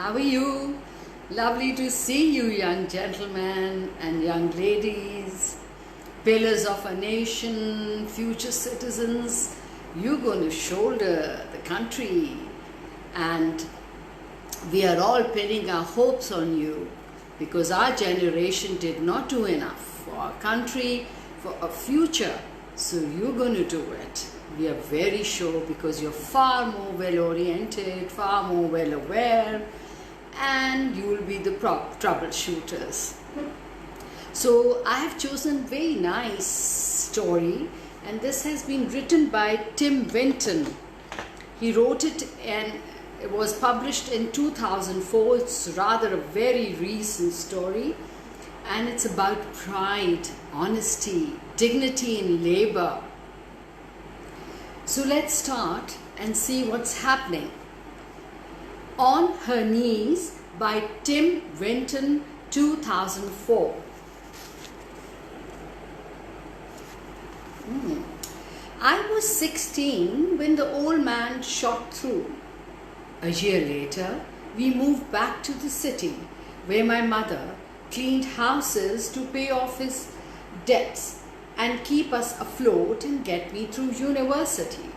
How are you? Lovely to see you, young gentlemen and young ladies, pillars of a nation, future citizens. You're going to shoulder the country, and we are all pinning our hopes on you because our generation did not do enough for our country, for a future. So you're going to do it. We are very sure because you're far more well-oriented, far more well-aware, and you will be the troubleshooters. So I have chosen a very nice story, and this has been written by Tim Winton. He wrote it and it was published in 2004. It's rather a very recent story, and it's about pride, honesty, dignity in labor. So let's start and see what's happening. On Her Knees by Tim Winton, 2004. I was 16 when the old man shot through. A year later, we moved back to the city where my mother cleaned houses to pay off his debts and keep us afloat and get me through university.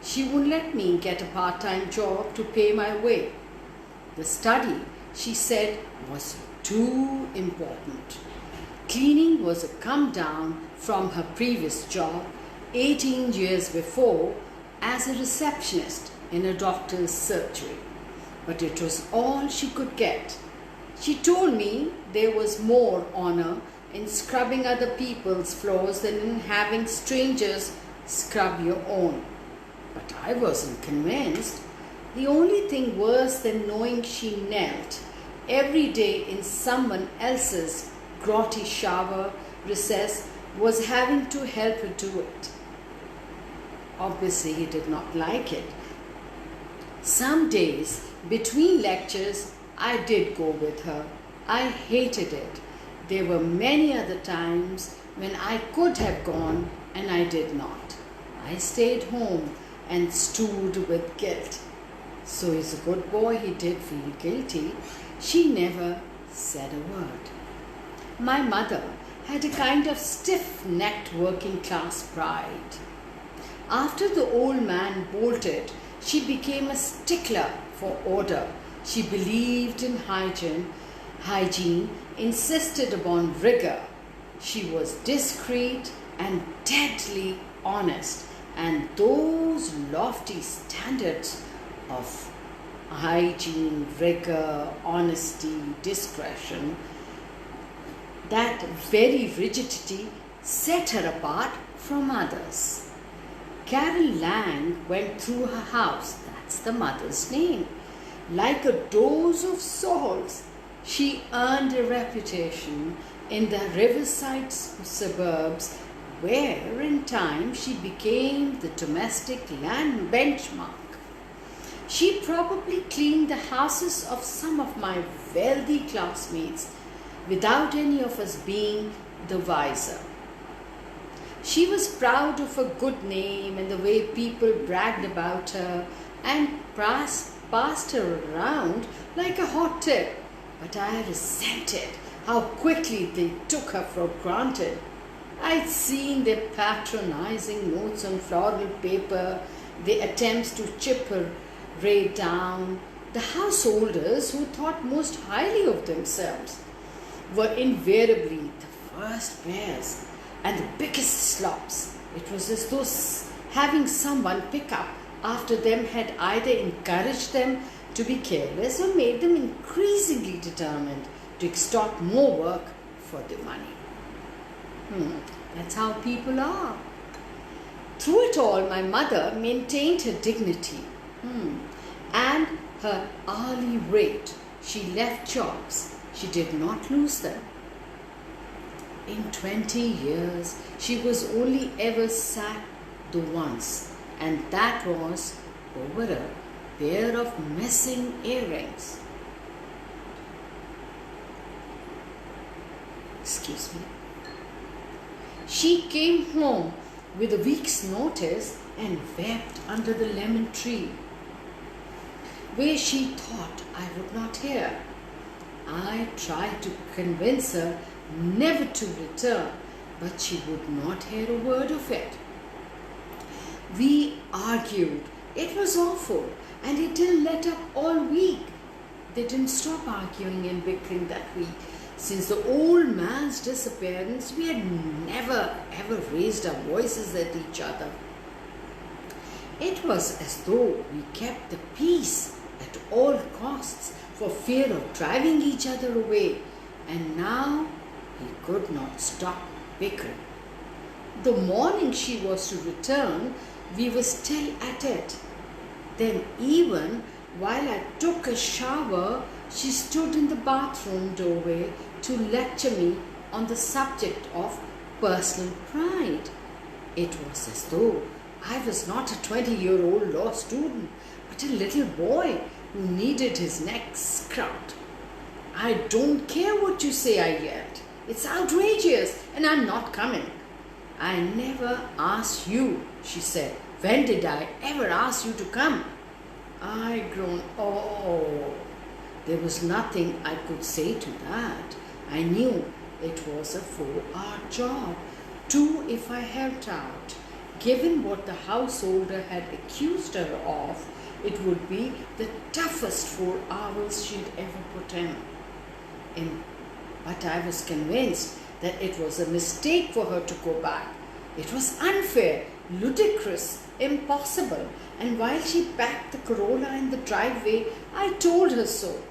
She wouldn't let me get a part-time job to pay my way. The study, she said, was too important. Cleaning was a come down from her previous job 18 years before as a receptionist in a doctor's surgery. But it was all she could get. She told me there was more honor in scrubbing other people's floors than in having strangers scrub your own. But I wasn't convinced. The only thing worse than knowing she knelt every day in someone else's grotty shower recess was having to help her do it. Obviously, he did not like it. Some days between lectures, I did go with her. I hated it. There were many other times when I could have gone and I did not. I stayed home and stewed with guilt. So he's a good boy, he did feel guilty. She never said a word. My mother had a kind of stiff-necked working-class pride. After the old man bolted, she became a stickler for order. She believed in hygiene, insisted upon rigor. She was discreet and deadly honest, and those lofty standards of hygiene, rigor, honesty, discretion, that very rigidity set her apart from others. Carol Lang went through her house, that's the mother's name. Like a dose of salt, she earned a reputation in the riverside suburbs where in time she became the domestic land benchmark. She probably cleaned the houses of some of my wealthy classmates without any of us being the wiser. She was proud of her good name and the way people bragged about her and passed her around like a hot tip, but I resented how quickly they took her for granted. I'd seen their patronizing notes on floral paper, their attempts to chip her Ray down. The householders who thought most highly of themselves were invariably the first bears and the biggest slops. It was as though having someone pick up after them had either encouraged them to be careless or made them increasingly determined to extort more work for their money. That's how people are. Through it all, my mother maintained her dignity and her hourly rate. She left jobs. She did not lose them. In 20 years, she was only ever sacked the once, and that was over a pair of missing earrings. Excuse me. She came home with a week's notice and wept under the lemon tree. where she thought I would not hear. I tried to convince her never to return, but she would not hear a word of it. We argued. It was awful, and it didn't let up all week. They didn't stop arguing and bickering that week. Since the old man's disappearance, we had never ever raised our voices at each other. It was as though we kept the peace at all costs for fear of driving each other away, and now he could not stop bickering. The morning she was to return, we were still at it. Then even while I took a shower, she stood in the bathroom doorway to lecture me on the subject of personal pride. It was as though I was not a 20-year-old law student, but a little boy who needed his neck scrubbed. I don't care what you say, I yelled. It's outrageous, and I'm not coming. I never asked you, she said. When did I ever ask you to come? I groaned. Oh, there was nothing I could say to that. I knew it was a 4-hour job, 2 if I helped out. Given what the householder had accused her of, it would be the toughest 4 hours she'd ever put in. But I was convinced that it was a mistake for her to go back. It was unfair, ludicrous, impossible. And while she packed the Corolla in the driveway, I told her so.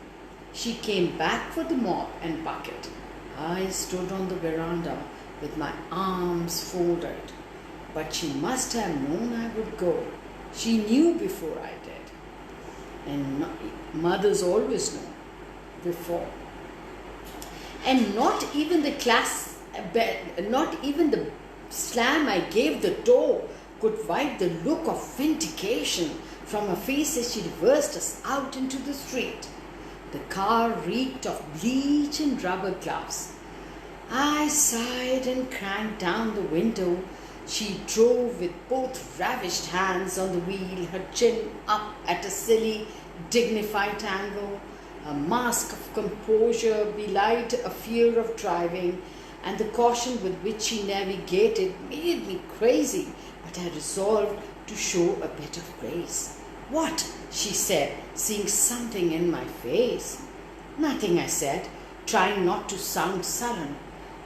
She came back for the mop and bucket. I stood on the veranda with my arms folded. But she must have known I would go. She knew before I did. And mothers always know before. And not even the slam I gave the door could wipe the look of vindication from her face as she reversed us out into the street. The car reeked of bleach and rubber gloves. I sighed and cranked down the window. She drove with both ravished hands on the wheel, her chin up at a silly, dignified angle. A mask of composure belied a fear of driving, and the caution with which she navigated made me crazy, but I resolved to show a bit of grace. What? She said, seeing something in my face. Nothing, I said, trying not to sound sullen.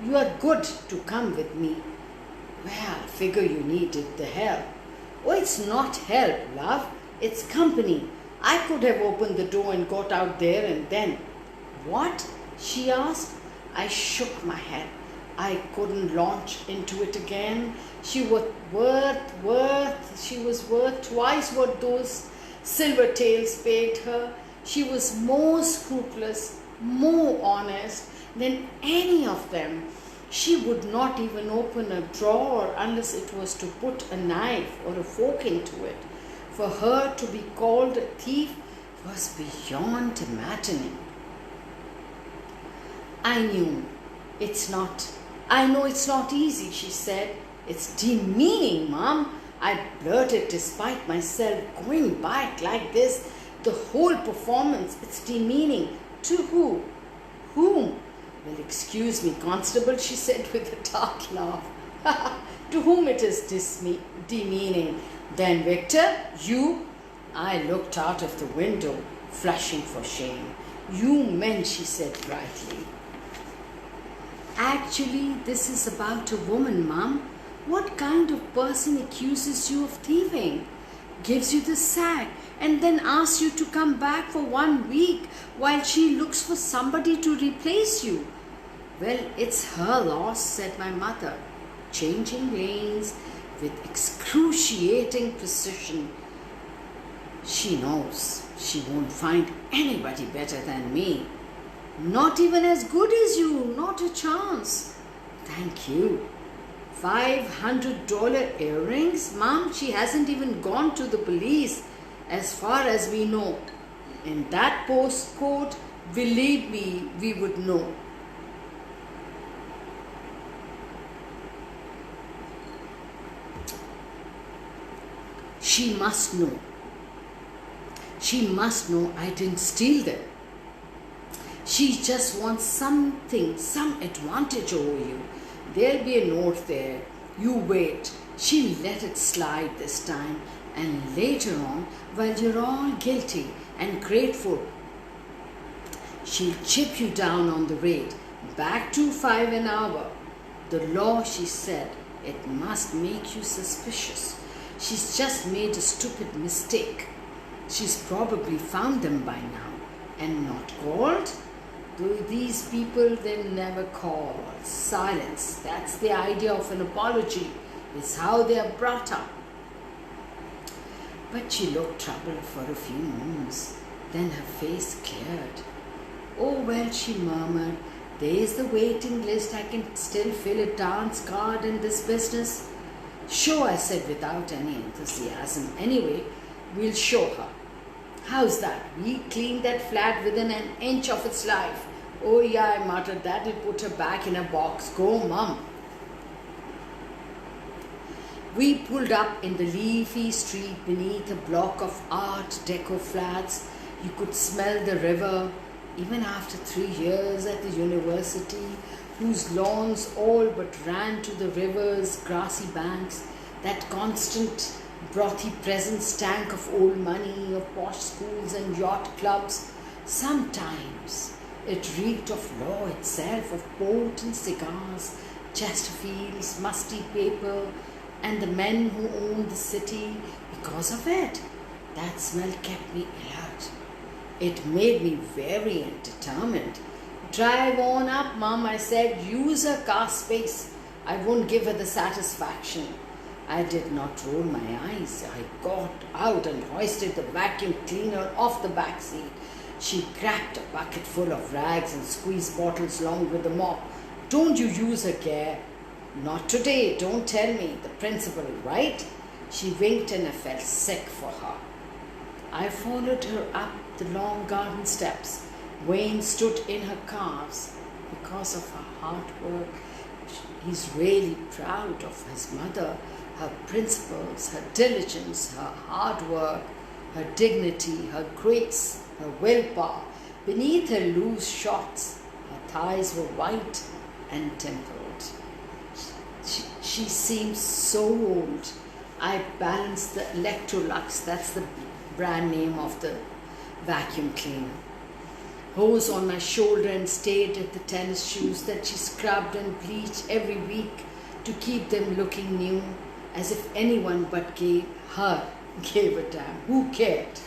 You are good to come with me. Well, figure you needed the help. Oh, it's not help, love. It's company. I could have opened the door and got out there and then. What? She asked. I shook my head. I couldn't launch into it again. She was worth twice what those silver tails paid her. She was more scrupulous, more honest than any of them. She would not even open a drawer unless it was to put a knife or a fork into it. For her to be called a thief was beyond imagining. I know it's not easy, she said. It's demeaning, Mom. I blurted despite myself, going back like this. The whole performance, it's demeaning. To who? Whom? Well, excuse me, Constable, she said with a dark laugh. To whom it is demeaning? Then, Victor, you? I looked out of the window, flushing for shame. You men, she said brightly. Actually, this is about a woman, Mum. What kind of person accuses you of thieving, gives you the sack, and then asks you to come back for 1 week while she looks for somebody to replace you? Well, it's her loss, said my mother, changing lanes with excruciating precision. She knows she won't find anybody better than me. Not even as good as you, not a chance. Thank you. $500 earrings? Mom, she hasn't even gone to the police as far as we know. In that postcode, believe me, we would know. She must know. She must know I didn't steal them. She just wants something, some advantage over you. There'll be a note there. You wait. She'll let it slide this time, and later on, while you're all guilty and grateful, she'll chip you down on the rate, back to 5 an hour. The law, she said, it must make you suspicious. She's just made a stupid mistake. She's probably found them by now and not called. Though these people, they never call. Silence. That's the idea of an apology. It's how they are brought up. But she looked troubled for a few moments. Then her face cleared. Oh well, she murmured, there's the waiting list. I can still fill a dance card in this business. Sure, I said without any enthusiasm. Anyway, we'll show her. How's that? We cleaned that flat within an inch of its life. Oh yeah, I muttered, that'll put her back in a box. Go, Mum. We pulled up in the leafy street beneath a block of Art Deco flats. You could smell the river, even after 3 years at the university, whose lawns all but ran to the river's grassy banks. That constant brothy presence stank of old money, of posh schools and yacht clubs. Sometimes it reeked of law itself, of port and cigars, Chesterfields, musty paper, and the men who owned the city because of it. That smell kept me alert. It made me wary and determined. Drive on up, Mum, I said. Use her car space. I won't give her the satisfaction. I did not roll my eyes. I got out and hoisted the vacuum cleaner off the back seat. She grabbed a bucket full of rags and squeezed bottles along with the mop. Don't you use her care. Not today, don't tell me. The principal, right? She winked and I felt sick for her. I followed her up the long garden steps. Wayne stood in her calves because of her hard work. He's really proud of his mother, her principles, her diligence, her hard work, her dignity, her grace, her willpower. Beneath her loose shorts, her thighs were white and dimpled. She seemed so old. I balanced the Electrolux, that's the brand name of the vacuum cleaner, hose on my shoulder and stared at the tennis shoes that she scrubbed and bleached every week to keep them looking new, as if anyone but gave a damn. Who cared?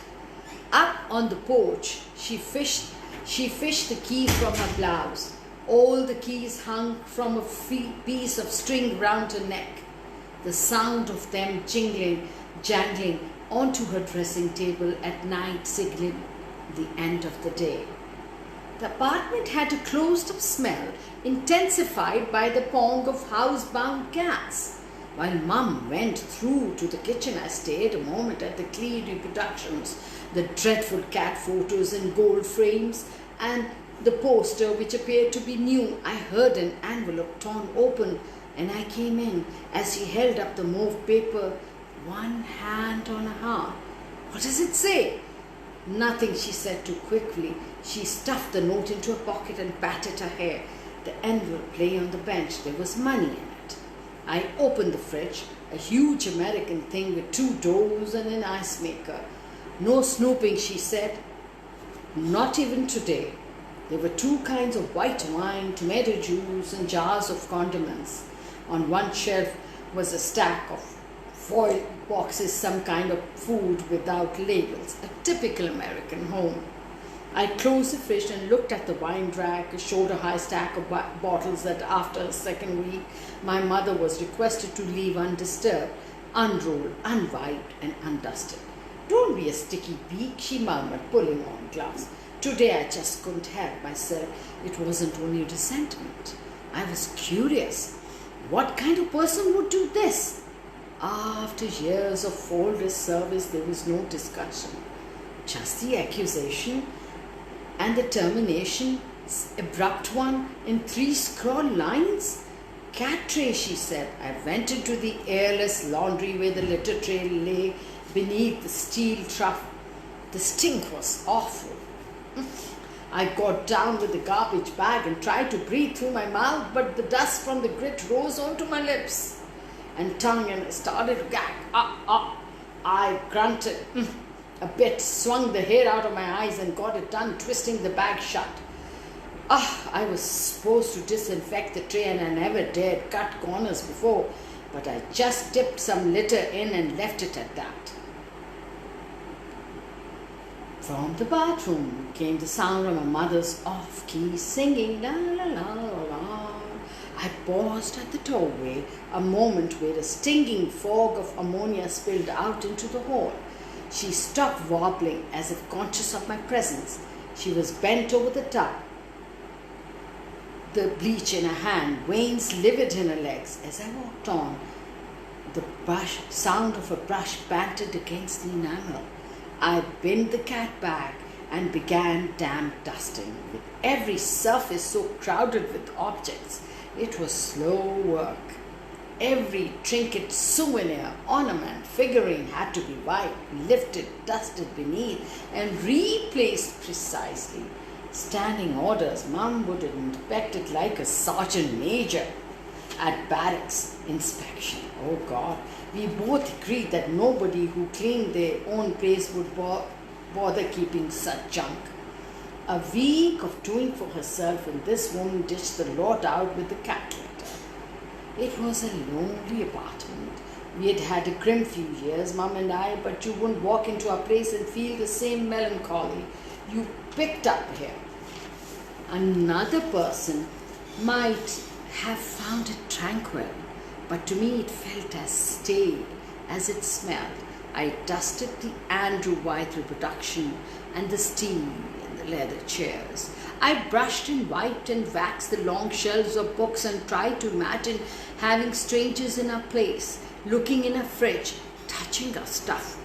Up on the porch, she fished the key from her blouse. All the keys hung from a piece of string round her neck. The sound of them jangling onto her dressing table at night signaled the end of the day. The apartment had a closed-up smell, intensified by the pong of housebound cats. While Mum went through to the kitchen, I stayed a moment at the clean reproductions, the dreadful cat photos in gold frames, and the poster, which appeared to be new. I heard an envelope torn open, and I came in as she held up the mauve paper, one hand on her heart. What does it say? Nothing, she said too quickly. She stuffed the note into her pocket and patted her hair. The envelope lay on the bench. There was money in it. I opened the fridge, a huge American thing with 2 doors and an ice maker. No snooping, she said. Not even today. There were 2 kinds of white wine, tomato juice, and jars of condiments. On one shelf was a stack of foil boxes, some kind of food without labels, a typical American home. I closed the fridge and looked at the wine rack, a shoulder-high stack of bottles that after a second week my mother was requested to leave undisturbed, unrolled, unwiped, and undusted. Don't be a sticky beak, she murmured, pulling on gloves. Today I just couldn't help myself. It wasn't only resentment. I was curious. What kind of person would do this? After years of faultless service, there was no discussion. Just the accusation and the termination, abrupt one, in 3 scrawl lines. Cat tray, she said. I went into the airless laundry where the litter tray lay beneath the steel trough. The stink was awful. I got down with the garbage bag and tried to breathe through my mouth, but the dust from the grit rose onto my lips and tongue, and I started to gag. I grunted a bit, swung the hair out of my eyes and got it done, twisting the bag shut. I was supposed to disinfect the tray and I never dared cut corners before, but I just dipped some litter in and left it at that. From the bathroom came the sound of my mother's off-key singing, la la la la la. I paused at the doorway, a moment where a stinging fog of ammonia spilled out into the hall. She stopped wobbling as if conscious of my presence. She was bent over the tub, the bleach in her hand, veins livid in her legs. As I walked on, the sound of a brush battered against the enamel. I binned the cat bag and began damp dusting, with every surface so crowded with objects. It was slow work. Every trinket, souvenir, ornament, figurine had to be wiped, lifted, dusted beneath, and replaced precisely. Standing orders, Mum would inspect it like a sergeant major at barracks inspection. Oh God, we both agreed that nobody who cleaned their own place would bother keeping such junk. A week of doing for herself, and this woman dished the lot out with the cat litter. It was a lonely apartment. We had had a grim few years, Mum and I, but you wouldn't walk into our place and feel the same melancholy you picked up here. Another person might have found it tranquil, but to me it felt as stale as it smelled. I dusted the Andrew White reproduction and the steel and the leather chairs. I brushed and wiped and waxed the long shelves of books and tried to imagine having strangers in our place, looking in a fridge, touching our stuff,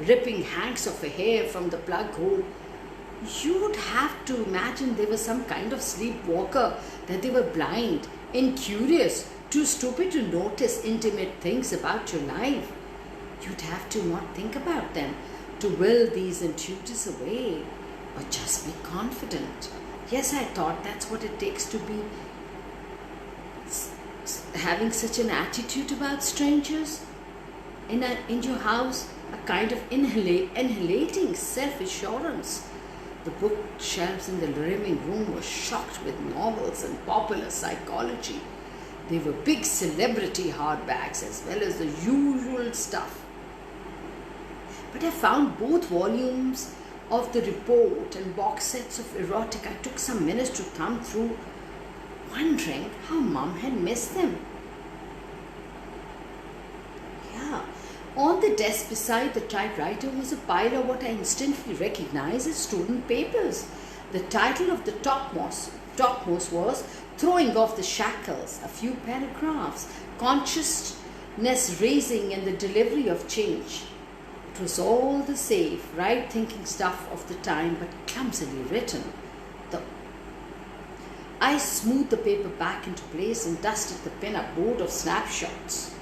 ripping hanks of hair from the plug hole. You'd have to imagine they were some kind of sleepwalker, that they were blind, incurious, too stupid to notice intimate things about your life. You'd have to not think about them, to will these intruders away, or just be confident. Yes, I thought that's what it takes to be having such an attitude about strangers in your house, a kind of inhalating self-assurance. The bookshelves in the living room were shocked with novels and popular psychology. They were big celebrity hardbacks as well as the usual stuff. But I found both volumes of the report and box sets of erotica. I took some minutes to thumb through, wondering how Mum had missed them. Yeah. On the desk beside the typewriter was a pile of what I instantly recognized as student papers. The title of the topmost was Throwing Off the Shackles, a few paragraphs, consciousness raising and the delivery of change. It was all the safe, right-thinking stuff of the time, but clumsily written. I smoothed the paper back into place and dusted the pin-up board of snapshots.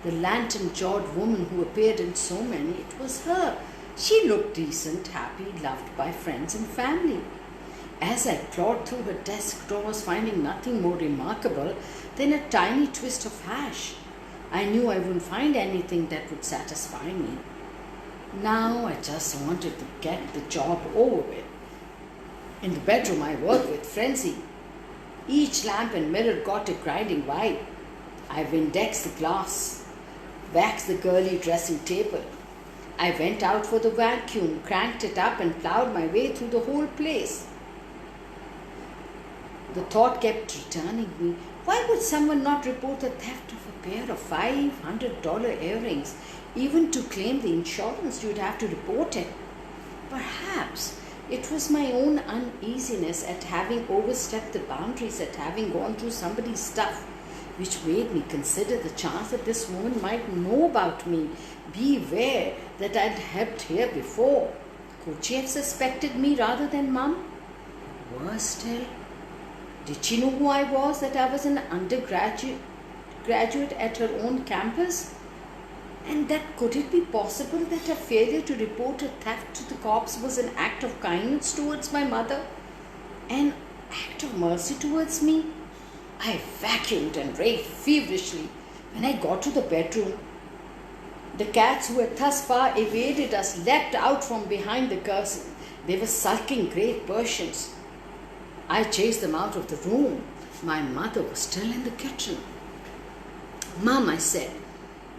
The lantern-jawed woman who appeared in so many, it was her. She looked decent, happy, loved by friends and family. As I clawed through her desk drawers, finding nothing more remarkable than a tiny twist of hash, I knew I wouldn't find anything that would satisfy me. Now I just wanted to get the job over with. In the bedroom I worked with frenzy. Each lamp and mirror got a grinding vibe. I Windexed the glass, waxed the girly dressing table. I went out for the vacuum, cranked it up and plowed my way through the whole place. The thought kept returning me. Why would someone not report the theft of a pair of $500 earrings? Even to claim the insurance, you'd have to report it. Perhaps it was my own uneasiness at having overstepped the boundaries, at having gone through somebody's stuff, which made me consider the chance that this woman might know about me, be aware that I'd helped here before. Could she have suspected me rather than Mum? Worse still, did she know who I was, that I was an undergraduate at her own campus? And that could it be possible that her failure to report a theft to the cops was an act of kindness towards my mother? An act of mercy towards me? I vacuumed and raved feverishly. When I got to the bedroom, the cats who had thus far evaded us leapt out from behind the curtain. They were sulking great Persians. I chased them out of the room. My mother was still in the kitchen. "Mom," I said,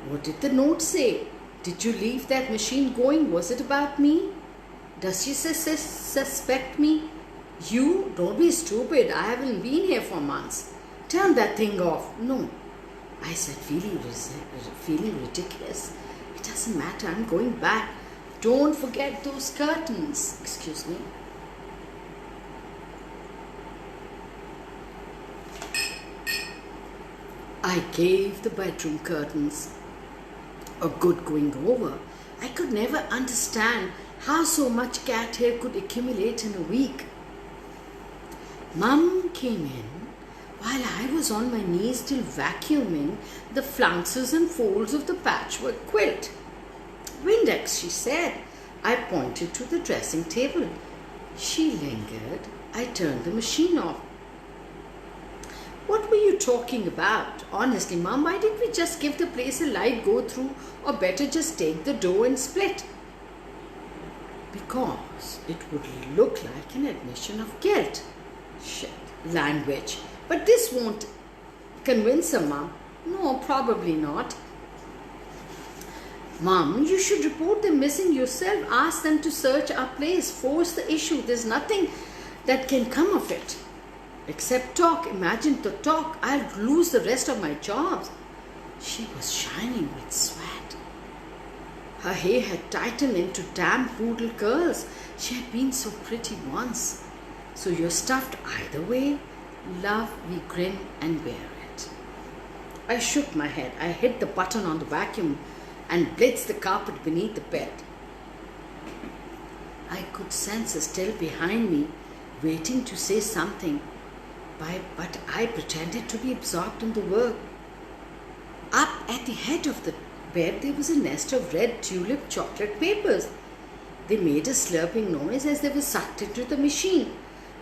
"what did the note say? Did you leave that machine going? Was it about me? Does she suspect me?" "You? Don't be stupid. I haven't been here for months. Turn that thing off." "No," I said, feeling ridiculous. "It doesn't matter. I'm going back. Don't forget those curtains." Excuse me. I gave the bedroom curtains a good going over. I could never understand how so much cat hair could accumulate in a week. Mum came in while I was on my knees still vacuuming the flounces and folds of the patchwork quilt. "Windex," she said. I pointed to the dressing table. She lingered. I turned the machine off. "What were you talking about? Honestly, Mum, why didn't we just give the place a light go through, or better just take the dough and split?" "Because it would look like an admission of guilt." Shit, language. "But this won't convince her, Mum." "No, probably not." "Mum, you should report them missing yourself. Ask them to search our place. Force the issue. There's nothing that can come of it. Except talk. Imagine the talk. I'll lose the rest of my jobs." She was shining with sweat. Her hair had tightened into damp poodle curls. She had been so pretty once. "So you're stuffed either way? Love, we grin and bear it." I shook my head. I hit the button on the vacuum and blitzed the carpet beneath the bed. I could sense her still behind me, waiting to say something, but I pretended to be absorbed in the work. Up at the head of the bed there was a nest of red tulip chocolate papers. They made a slurping noise as they were sucked into the machine.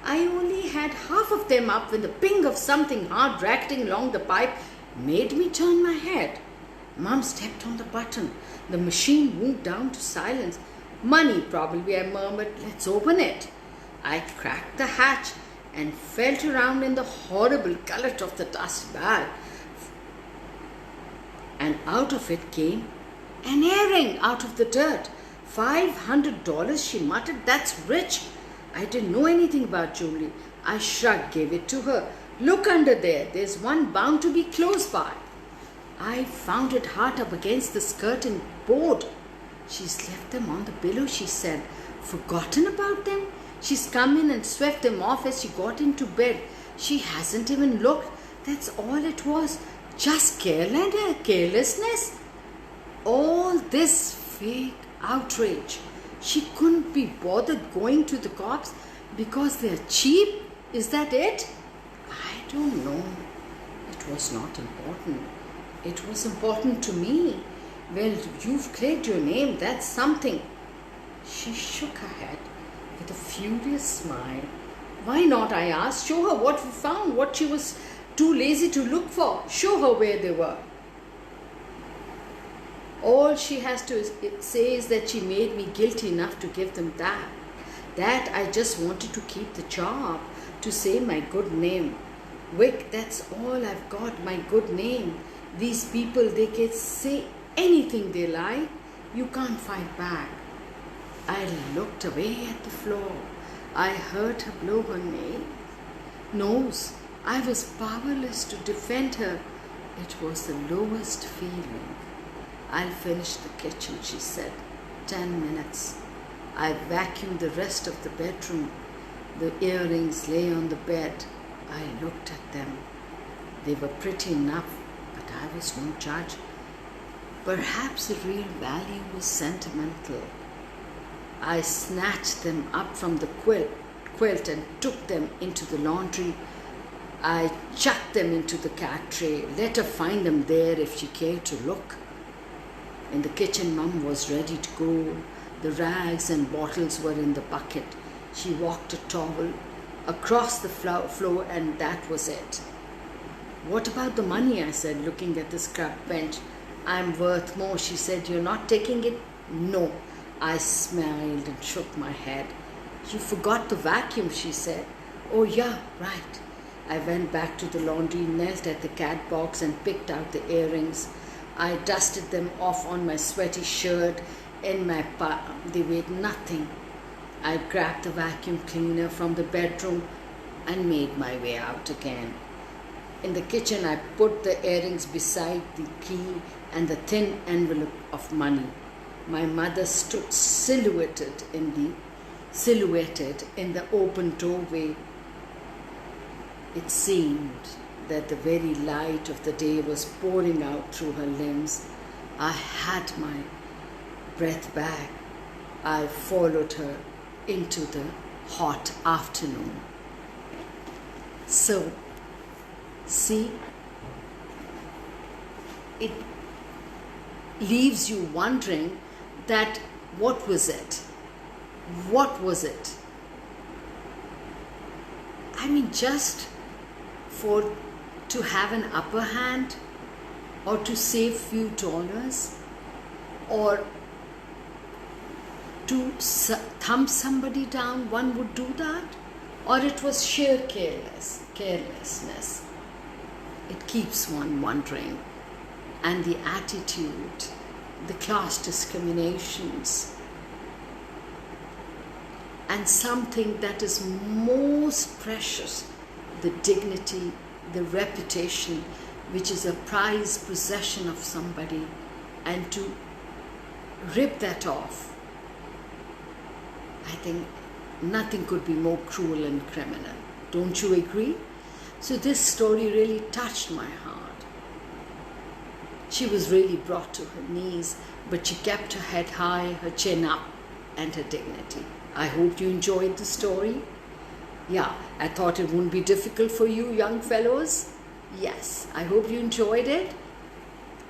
I only had half of them up when the ping of something hard racketing along the pipe made me turn my head. Mum stepped on the button. The machine moved down to silence. "Money, probably," I murmured. "Let's open it." I cracked the hatch and felt around in the horrible gullet of the dust bag. And out of it came an earring out of the dirt. $500, she muttered. "That's rich." I didn't know anything about jewelry. I shrugged, gave it to her. "Look under there. There's one bound to be close by." I found it hard up against the skirt and board. "She's left them on the pillow," she said. "Forgotten about them? She's come in and swept them off as she got into bed. She hasn't even looked. That's all it was. Just carelessness. All this fake outrage. She couldn't be bothered going to the cops because they're cheap. Is that it?" I don't know. It was not important. It was important to me. "Well, you've cleared your name. That's something." She shook her head with a furious smile. "Why not?" I asked. "Show her what we found, what she was too lazy to look for. Show her where they were. All she has to say is that she made me guilty enough to give them that. That I just wanted to keep the job, to say my good name. Vic, that's all I've got, my good name. These people, they can say anything they like. You can't fight back." I looked away at the floor. I heard her blow her nose. I was powerless to defend her. It was the lowest feeling. "I'll finish the kitchen," she said. 10 minutes. I vacuumed the rest of the bedroom. The earrings lay on the bed. I looked at them. They were pretty enough, but I was no judge. Perhaps the real value was sentimental. I snatched them up from the quilt and took them into the laundry. I chucked them into the cat tray. Let her find them there if she cared to look. In the kitchen, Mum was ready to go. The rags and bottles were in the bucket. She walked a towel across the floor, and that was it. What about the money? I said, looking at the scrap bench. I'm worth more, she said. You're not taking it? No. I smiled and shook my head. You forgot the vacuum, she said. Oh yeah, right. I went back to the laundry, knelt at the cat box and picked out the earrings. I dusted them off on my sweaty shirt. In my palm, they weighed nothing. I grabbed the vacuum cleaner from the bedroom and made my way out again. In the kitchen, I put the earrings beside the key and the thin envelope of money. My mother stood silhouetted in the open doorway. It seemed that the very light of the day was pouring out through her limbs. I had my breath back. I followed her into the hot afternoon. So, see, it leaves you wondering that what was it? What was it? I mean, just to have an upper hand, or to save few dollars, or to thump somebody down, one would do that? Or it was sheer carelessness? It keeps one wondering. And the attitude, the class discriminations, and something that is most precious, the dignity, the reputation, which is a prized possession of somebody, and to rip that off, I think nothing could be more cruel and criminal. Don't you agree? So this story really touched my heart. She was really brought to her knees, but she kept her head high, her chin up, and her dignity. I hope you enjoyed the story. Yeah, I thought it wouldn't be difficult for you young fellows. Yes, I hope you enjoyed it.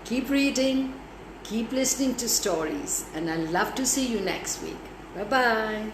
Keep reading, keep listening to stories, and I'd love to see you next week. Bye-bye.